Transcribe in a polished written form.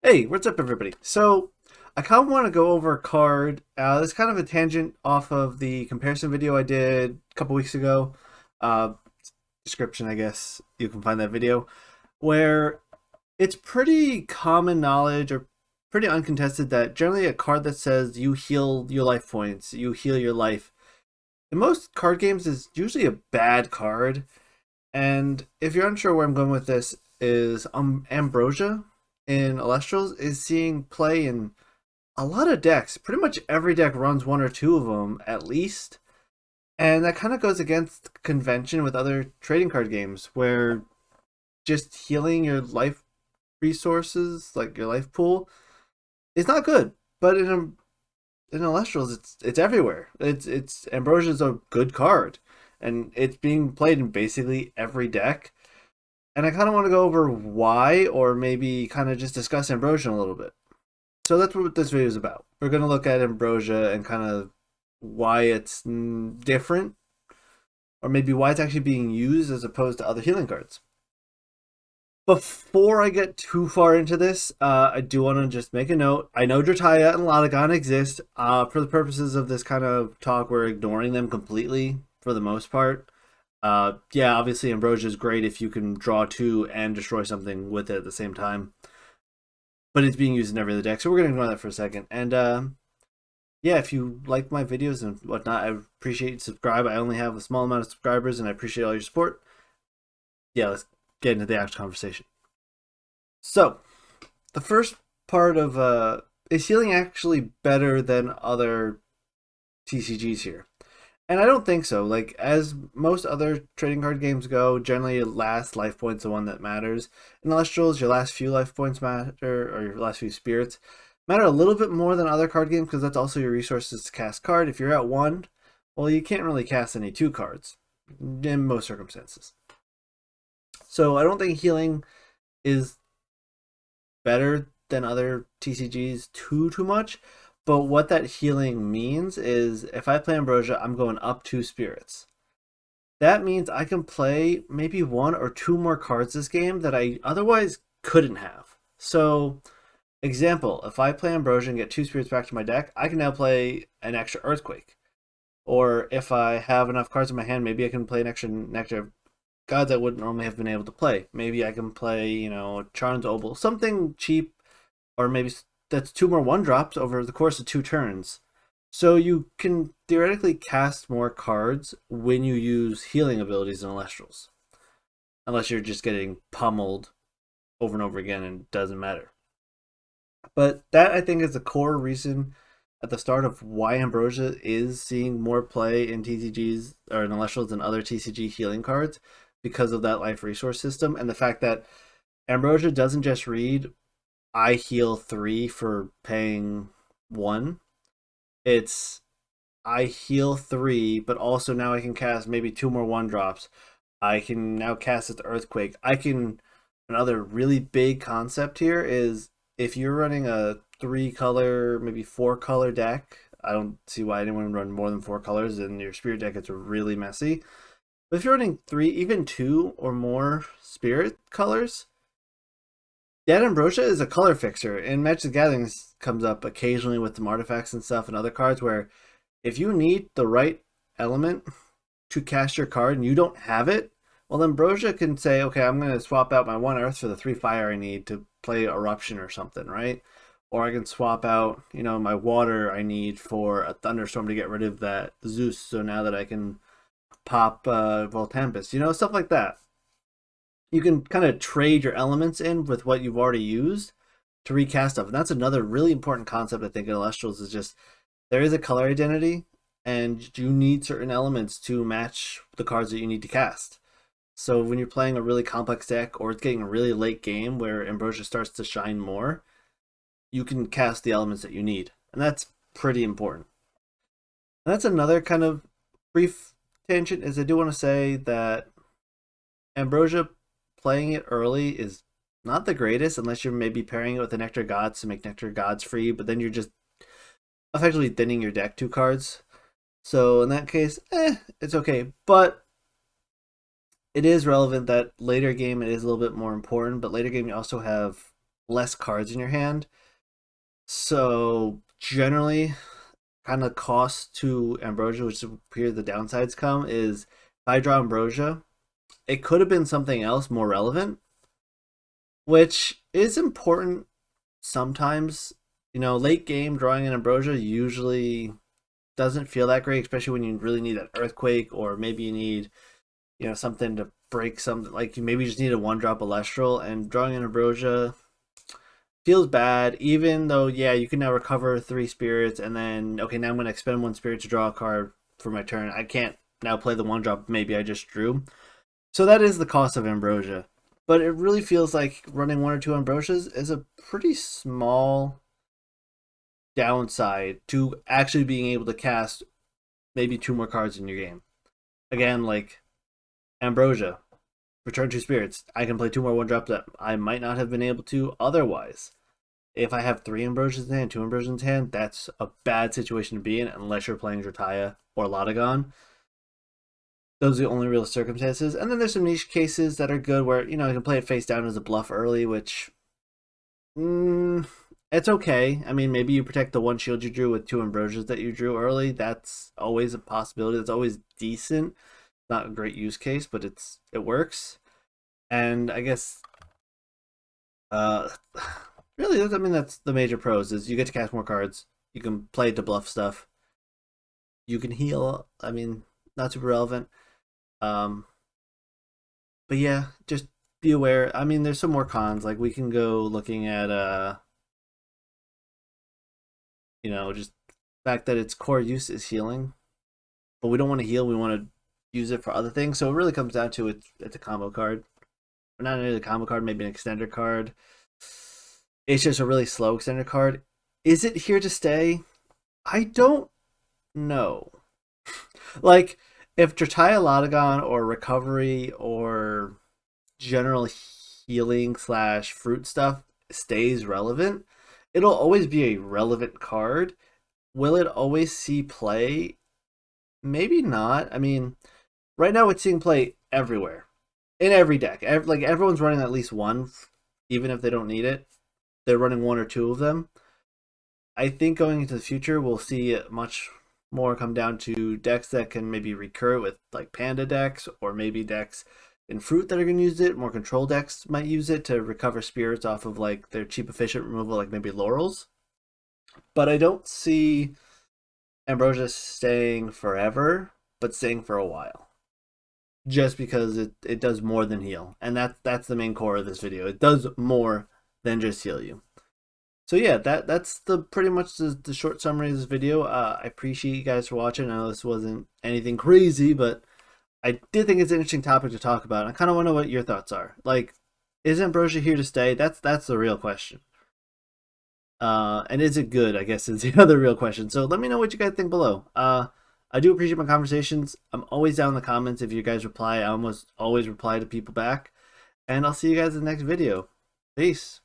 Hey, what's up, everybody? So, I kind of want to go over a card. This is kind of a tangent off of the comparison video I did a couple weeks ago. Uh, Description, I guess you can find that video, where it's pretty common knowledge or pretty uncontested that generally a card that says you heal your life points, you heal your life, in most card games is usually a bad card. And if you're unsure where I'm going with this, is Ambrosia in Elestrals is seeing play in a lot of decks. Pretty much every deck runs one or two of them at least. And that kind of goes against convention with other trading card games where just healing your life resources, like your life pool, is not good. But in Elestrals, it's everywhere. It's Ambrosia's a good card, and it's being played in basically every deck. And I kind of want to go over why, or maybe kind of just discuss Ambrosia a little bit. So that's what this video is about. We're going to look at Ambrosia and kind of why it's different, or maybe why it's actually being used as opposed to other healing cards. Before I get too far into this, I do want to just make a note. I know Drataya and Latagan exist. For the purposes of this kind of talk, we're ignoring them completely for the most part. Yeah, obviously Ambrosia is great if you can draw two and destroy something with it at the same time. But it's being used in every other deck, so we're going to ignore that for a second. And yeah, if you like my videos and whatnot, I appreciate you subscribe. I only have a small amount of subscribers, and I appreciate all your support. Yeah, let's get into the actual conversation. So, the first part of is healing actually better than other TCGs here? And I don't think so. Like, as most other trading card games go, generally your last life point's the one that matters. In Elestrals, your last few life points matter, or your last few spirits matter a little bit more than other card games because that's also your resources to cast card. If you're at one, well, you can't really cast any two cards in most circumstances. So I don't think healing is better than other TCGs too much. But what that healing means is if I play Ambrosia, I'm going up two spirits. That means I can play maybe one or two more cards this game that I otherwise couldn't have. So, example, if I play Ambrosia and get two spirits back to my deck, I can now play an extra Earthquake. Or if I have enough cards in my hand, maybe I can play an extra Nectar of Gods I wouldn't normally have been able to play. Maybe I can play, Charn's Obol, something cheap, or maybe that's two more one drops over the course of two turns. So you can theoretically cast more cards when you use healing abilities in Elestrals. Unless you're just getting pummeled over and over again and it doesn't matter. But that I think is the core reason at the start of why Ambrosia is seeing more play in TCGs or in Elestrals than other TCG healing cards because of that life resource system and the fact that Ambrosia doesn't just read I heal 3 for paying 1. It's I heal 3, but also now I can cast maybe two more 1-drops. I can now cast this Earthquake. Another really big concept here is if you're running a 3-color, maybe 4-color deck, I don't see why anyone would run more than 4 colors, and your spirit deck gets really messy. But if you're running 3, even 2 or more spirit colors, Dead Ambrosia is a color fixer. In Magic the Gathering comes up occasionally with some artifacts and stuff and other cards where if you need the right element to cast your card and you don't have it, well, Ambrosia can say, okay, I'm going to swap out my 1 Earth for the 3 Fire I need to play Eruption or something, right? Or I can swap out, my Water I need for a Thunderstorm to get rid of that Zeus, so now that I can pop Voltempest, stuff like that. You can kind of trade your elements in with what you've already used to recast stuff. And that's another really important concept I think in Elestrals is just there is a color identity and you need certain elements to match the cards that you need to cast. So when you're playing a really complex deck or it's getting a really late game where Ambrosia starts to shine more, you can cast the elements that you need. And that's pretty important. And that's another kind of brief tangent is I do want to say that Ambrosia playing it early is not the greatest unless you're maybe pairing it with the Nectar Gods to make Nectar Gods free, but then you're just effectively thinning your deck 2 cards. So in that case, it's okay. But it is relevant that later game it is a little bit more important, but later game you also have less cards in your hand. So generally, kind of cost to Ambrosia, which is where the downsides come, is if I draw Ambrosia, it could have been something else more relevant, which is important sometimes. You know, late game drawing an Ambrosia usually doesn't feel that great, especially when you really need that earthquake, or maybe you need, you know, something to break something. Like you maybe just need a 1-drop Elestral, and drawing an Ambrosia feels bad. Even though, yeah, you can now recover 3 spirits, and then okay, now I'm gonna expend 1 spirit to draw a card for my turn. I can't now play the 1-drop maybe I just drew. So that is the cost of Ambrosia. But it really feels like running 1 or 2 Ambrosias is a pretty small downside to actually being able to cast maybe 2 more cards in your game. Again, like Ambrosia, return 2 spirits. I can play 2 more 1-drops that I might not have been able to otherwise. If I have 3 Ambrosias in hand, 2 Ambrosias in hand, that's a bad situation to be in unless you're playing Drataya or Lotagon. Those are the only real circumstances. And then there's some niche cases that are good where, you know, you can play it face down as a bluff early, which it's okay. I mean, maybe you protect the 1 shield you drew with 2 Ambrosias that you drew early. That's always a possibility. It's always decent. Not a great use case, but it works. And I guess really, I mean, that's the major pros is you get to cast more cards. You can play to bluff stuff. You can heal. I mean, not super relevant. But yeah, just be aware. I mean, there's some more cons. Like we can go looking at you know, just the fact that its core use is healing, but we don't want to heal. We want to use it for other things. So it really comes down to it's a combo card. Or not only a combo card, maybe an extender card. It's just a really slow extender card. Is it here to stay? I don't know. Like, if Drataya Lotagon or Recovery or general healing / fruit stuff stays relevant, it'll always be a relevant card. Will it always see play? Maybe not. I mean, right now it's seeing play everywhere. In every deck. Like, everyone's running at least one, even if they don't need it. They're running 1 or 2 of them. I think going into the future, we'll see much more come down to decks that can maybe recur with like Panda decks, or maybe decks in Fruit that are going to use it. More control decks might use it to recover spirits off of like their cheap efficient removal, like maybe Laurels. But I don't see Ambrosia staying forever, but staying for a while. Just because it does more than heal. And that's the main core of this video. It does more than just heal you. So yeah, that's the pretty much the short summary of this video. I appreciate you guys for watching. I know this wasn't anything crazy, but I did think it's an interesting topic to talk about. I kind of want to know what your thoughts are. Like, is Ambrosia here to stay? That's the real question. And is it good, I guess, is the other real question. So let me know what you guys think below. I do appreciate my conversations. I'm always down in the comments if you guys reply. I almost always reply to people back. And I'll see you guys in the next video. Peace.